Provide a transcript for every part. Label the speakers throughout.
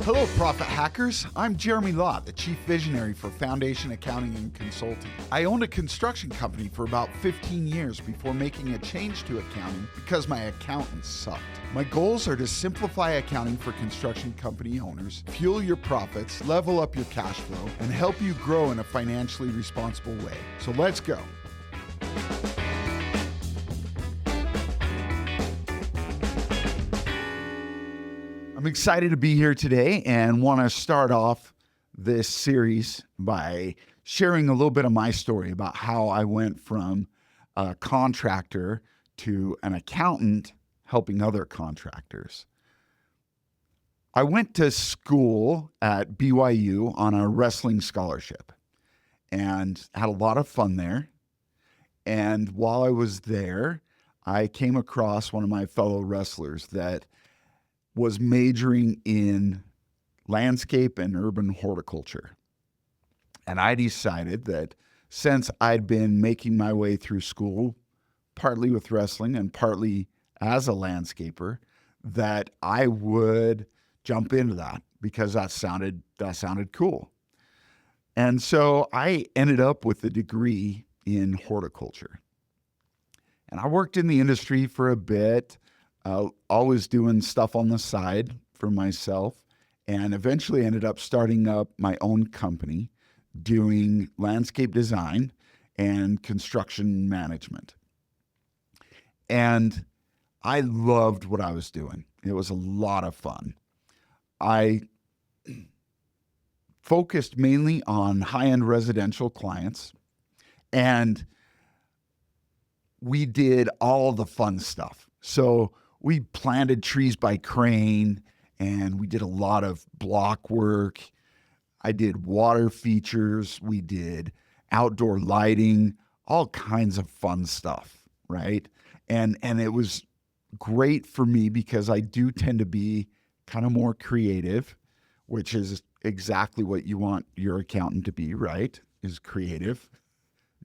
Speaker 1: Hello, Profit Hackers. I'm Jeremy Lott, the Chief Visionary for Foundation Accounting and Consulting. I owned a construction company for about 15 years before making a change to accounting because my accountant sucked. My goals are to simplify accounting for construction company owners, fuel your profits, level up your cash flow, and help you grow in a financially responsible way. So let's go. I'm excited to be here today and want to start off this series by sharing a little bit of my story about how I went from a contractor to an accountant helping other contractors. I went to school at BYU on a wrestling scholarship and had a lot of fun there. And while I was there, I came across one of my fellow wrestlers that was majoring in landscape and urban horticulture. And I decided that since I'd been making my way through school, partly with wrestling and partly as a landscaper, that I would jump into that because that sounded cool. And so I ended up with a degree in horticulture. And I worked in the industry for a bit, always doing stuff on the side for myself, and eventually ended up starting up my own company doing landscape design and construction management. And I loved what I was doing. It was a lot of fun. I focused mainly on high-end residential clients, and we did all the fun stuff. So we planted trees by crane, and we did a lot of block work. I did water features. We did outdoor lighting, all kinds of fun stuff, right? And it was great for me because I do tend to be kind of more creative, which is exactly what you want your accountant to be, right? Is creative.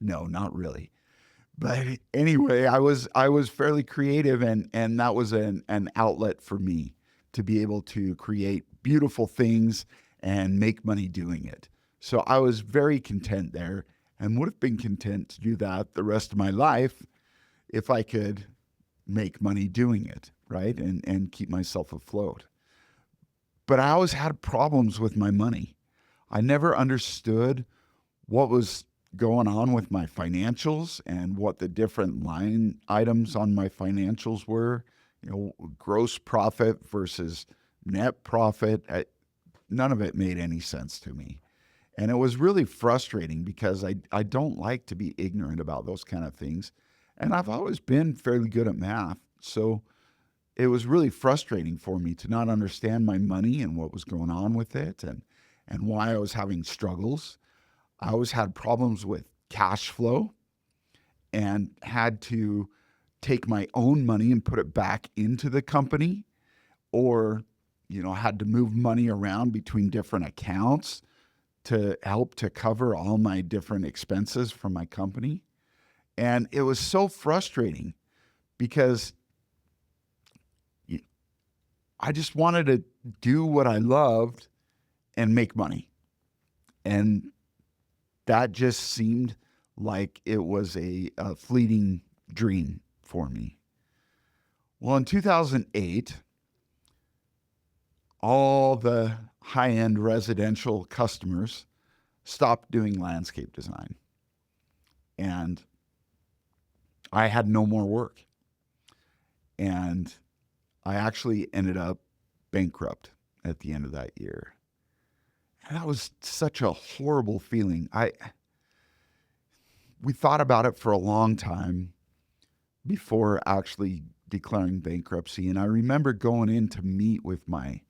Speaker 1: No, not really. But anyway, I was fairly creative, and that was an outlet for me to be able to create beautiful things and make money doing it. So I was very content there and would have been content to do that the rest of my life if I could make money doing it, right? And keep myself afloat. But I always had problems with my money. I never understood what was going on with my financials and what the different line items on my financials were, gross profit versus net profit. None of it made any sense to me. And it was really frustrating because I don't like to be ignorant about those kind of things. And I've always been fairly good at math. So it was really frustrating for me to not understand my money and what was going on with it and why I was having struggles. I always had problems with cash flow and had to take my own money and put it back into the company, or, had to move money around between different accounts to help to cover all my different expenses from my company. And it was so frustrating because I just wanted to do what I loved and make money. And that just seemed like it was a fleeting dream for me. Well, in 2008, all the high-end residential customers stopped doing landscape design. And I had no more work. And I actually ended up bankrupt at the end of that year. And that was such a horrible feeling. We thought about it for a long time before actually declaring bankruptcy. And I remember going in to meet with my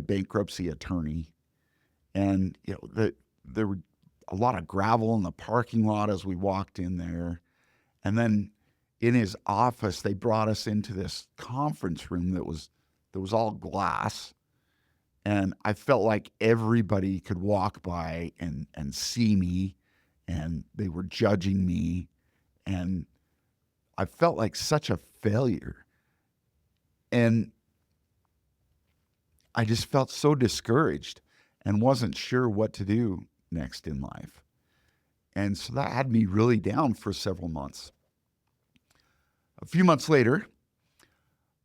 Speaker 1: bankruptcy attorney. And there were a lot of gravel in the parking lot as we walked in there. And then in his office, they brought us into this conference room that was all glass. And I felt like everybody could walk by and see me, and they were judging me. And I felt like such a failure. And I just felt so discouraged and wasn't sure what to do next in life. And so that had me really down for several months. A few months later,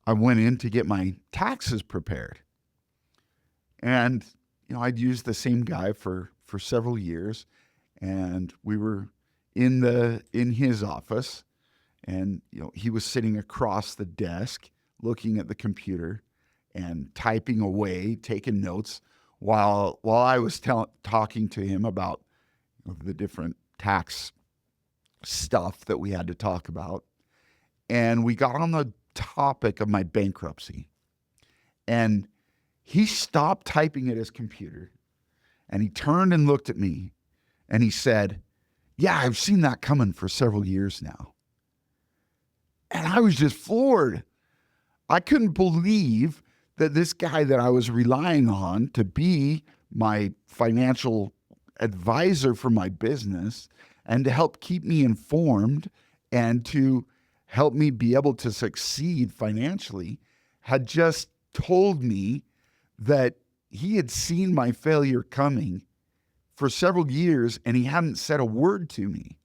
Speaker 1: I went in to get my taxes prepared. And, I'd used the same guy for several years. And we were in his office. And, he was sitting across the desk looking at the computer and typing away, taking notes while I was talking to him about the different tax stuff that we had to talk about. And we got on the topic of my bankruptcy. And he stopped typing at his computer and he turned and looked at me and he said, "Yeah, I've seen that coming for several years now." And I was just floored. I couldn't believe that this guy that I was relying on to be my financial advisor for my business and to help keep me informed and to help me be able to succeed financially had just told me that he had seen my failure coming for several years and he hadn't said a word to me.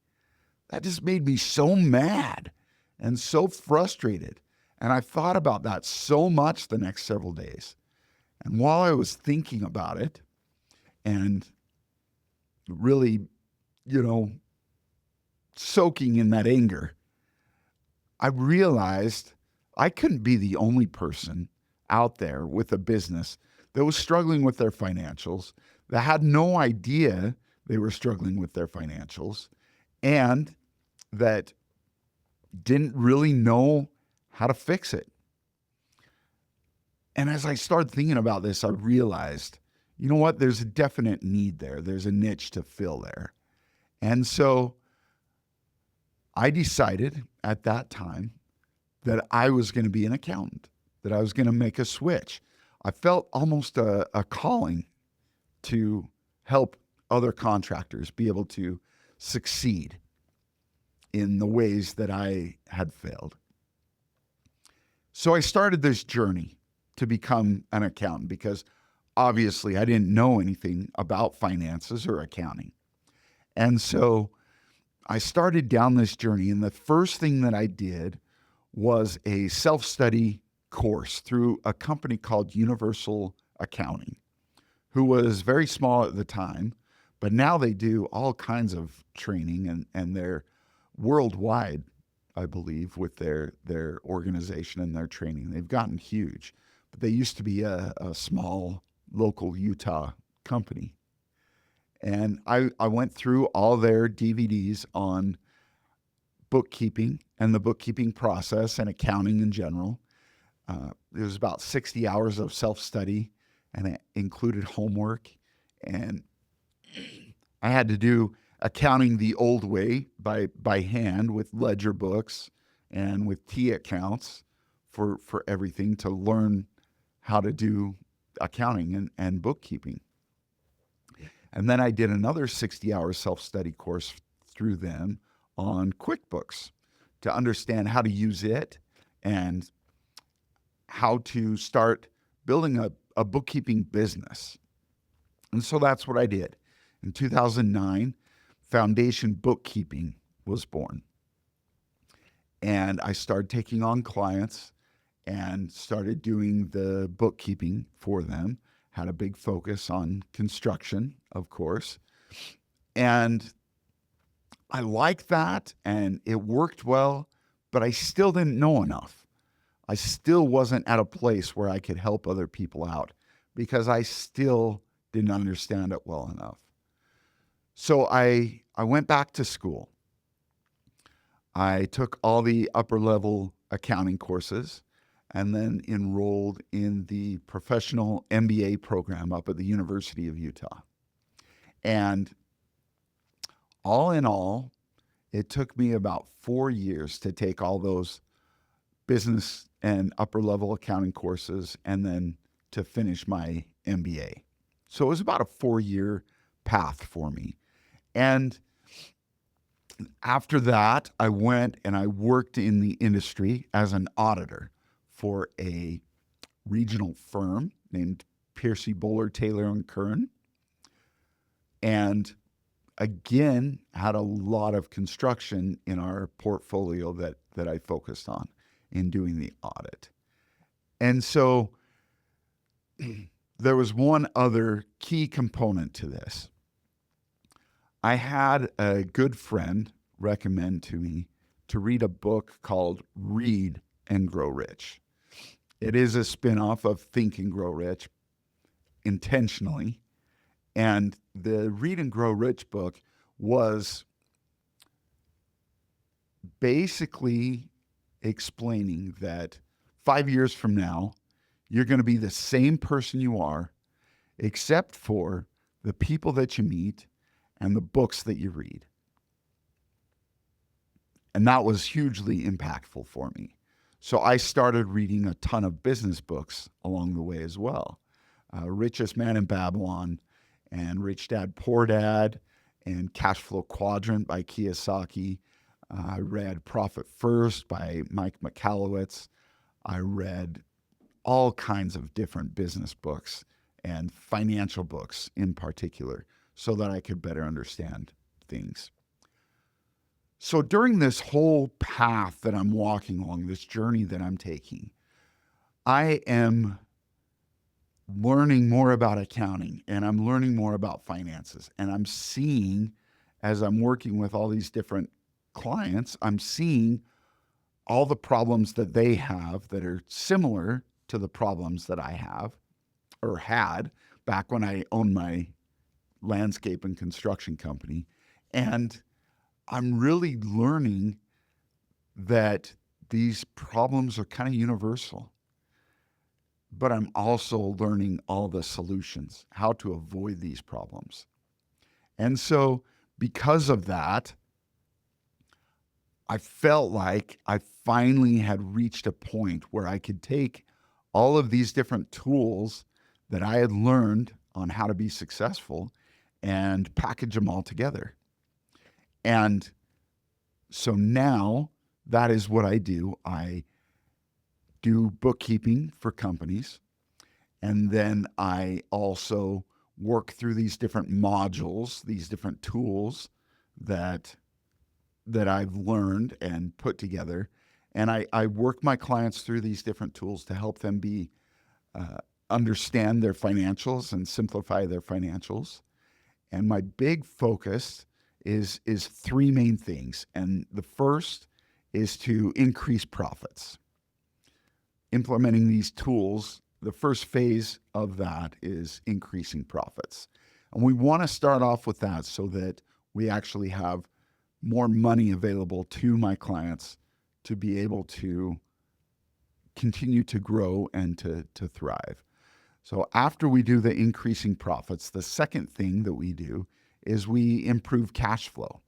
Speaker 1: That just made me so mad and so frustrated. And I thought about that so much the next several days. And while I was thinking about it and really, soaking in that anger, I realized I couldn't be the only person out there with a business that was struggling with their financials, that had no idea they were struggling with their financials, and that didn't really know how to fix it. And as I started thinking about this, I realized, you know what? There's a definite need there. There's a niche to fill there. And so I decided at that time that I was going to be an accountant, that I was going to make a switch. I felt almost a calling to help other contractors be able to succeed in the ways that I had failed. So I started this journey to become an accountant because obviously I didn't know anything about finances or accounting. And so I started down this journey, and the first thing that I did was a self-study course through a company called Universal Accounting, who was very small at the time, but now they do all kinds of training and they're worldwide, I believe, with their organization and their training. They've gotten huge, but they used to be a small local Utah company. And I went through all their DVDs on bookkeeping and the bookkeeping process and accounting in general. There was about 60 hours of self-study, and it included homework. And I had to do accounting the old way by hand with ledger books and with T accounts for everything to learn how to do accounting and bookkeeping. And then I did another 60-hour self-study course through them on QuickBooks to understand how to use it and how to start building a bookkeeping business. And so that's what I did. In 2009, Foundation Bookkeeping was born. And I started taking on clients and started doing the bookkeeping for them. Had a big focus on construction, of course. And I liked that and it worked well, but I still didn't know enough. I still wasn't at a place where I could help other people out because I still didn't understand it well enough. So I went back to school. I took all the upper level accounting courses and then enrolled in the professional MBA program up at the University of Utah. And all in all, it took me about 4 years to take all those business and upper level accounting courses and then to finish my MBA. So it was about a 4-year path for me. And after that, I went and I worked in the industry as an auditor for a regional firm named Piercy, Bowler, Taylor, and Kern. And again, had a lot of construction in our portfolio that I focused on in doing the audit. And so there was one other key component to this. I had a good friend recommend to me to read a book called Read and Grow Rich. It is a spin-off of Think and Grow Rich intentionally. And the Read and Grow Rich book was basically explaining that 5 years from now, you're going to be the same person you are, except for the people that you meet and the books that you read. And that was hugely impactful for me. So I started reading a ton of business books along the way as well. Richest Man in Babylon and Rich Dad, Poor Dad and Cash Flow Quadrant by Kiyosaki. I read Profit First by Mike Michalowicz. I read all kinds of different business books and financial books in particular so that I could better understand things. So during this whole path that I'm walking along, this journey that I'm taking, I am learning more about accounting and I'm learning more about finances. And I'm seeing, as I'm working with all these different clients, I'm seeing all the problems that they have that are similar to the problems that I have or had back when I owned my landscape and construction company. And I'm really learning that these problems are kind of universal. But I'm also learning all the solutions, how to avoid these problems. And so because of that, I felt like I finally had reached a point where I could take all of these different tools that I had learned on how to be successful and package them all together. And so now that is what I do. I do bookkeeping for companies. And then I also work through these different modules, these different tools that I've learned and put together. And I work my clients through these different tools to help them understand their financials and simplify their financials. And my big focus is three main things. And the first is to increase profits. Implementing these tools, the first phase of that is increasing profits. And we want to start off with that so that we actually have more money available to my clients to be able to continue to grow and to thrive. So after we do the increasing profits, the second thing that we do is we improve cash flow.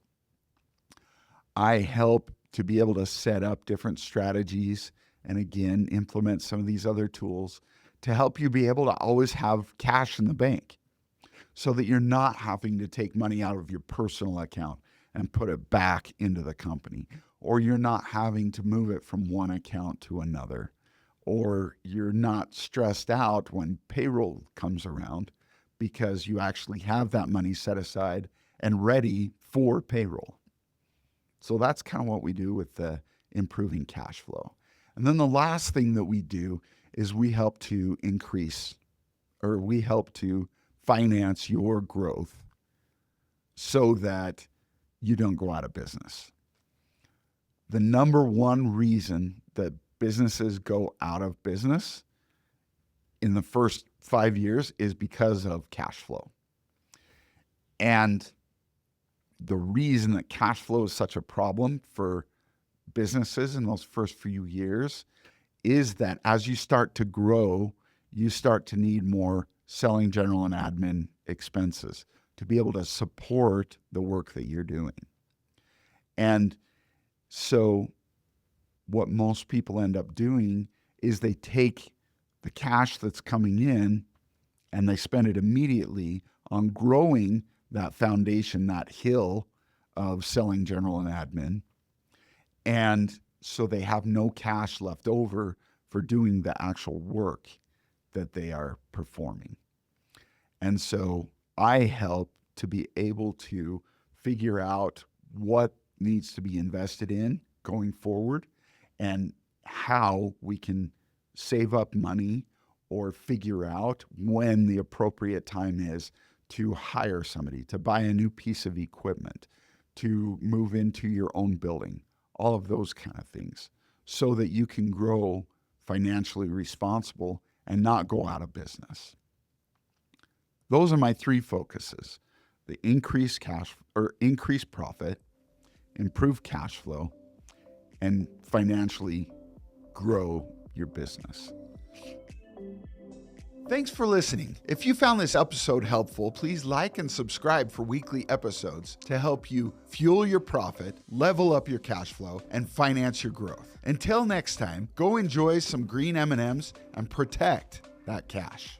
Speaker 1: I help to be able to set up different strategies and again, implement some of these other tools to help you be able to always have cash in the bank so that you're not having to take money out of your personal account and put it back into the company, or you're not having to move it from one account to another, or you're not stressed out when payroll comes around because you actually have that money set aside and ready for payroll. So that's kind of what we do with the improving cash flow. And then the last thing that we do is we help to finance your growth so that you don't go out of business. The number one reason that businesses go out of business in the first 5 years is because of cash flow. And the reason that cash flow is such a problem for businesses in those first few years is that as you start to grow, you start to need more selling, general, and admin expenses to be able to support the work that you're doing. And so what most people end up doing is they take the cash that's coming in and they spend it immediately on growing that foundation, that hill of selling, general, and admin. And so they have no cash left over for doing the actual work that they are performing. And so I help to be able to figure out what needs to be invested in going forward and how we can save up money or figure out when the appropriate time is to hire somebody, to buy a new piece of equipment, to move into your own building, all of those kind of things, so that you can grow financially responsible and not go out of business. Those are my three focuses: the increased profit, improve cash flow, and financially grow your business. Thanks for listening. If you found this episode helpful, please like and subscribe for weekly episodes to help you fuel your profit, level up your cash flow, and finance your growth. Until next time, go enjoy some green M&Ms and protect that cash.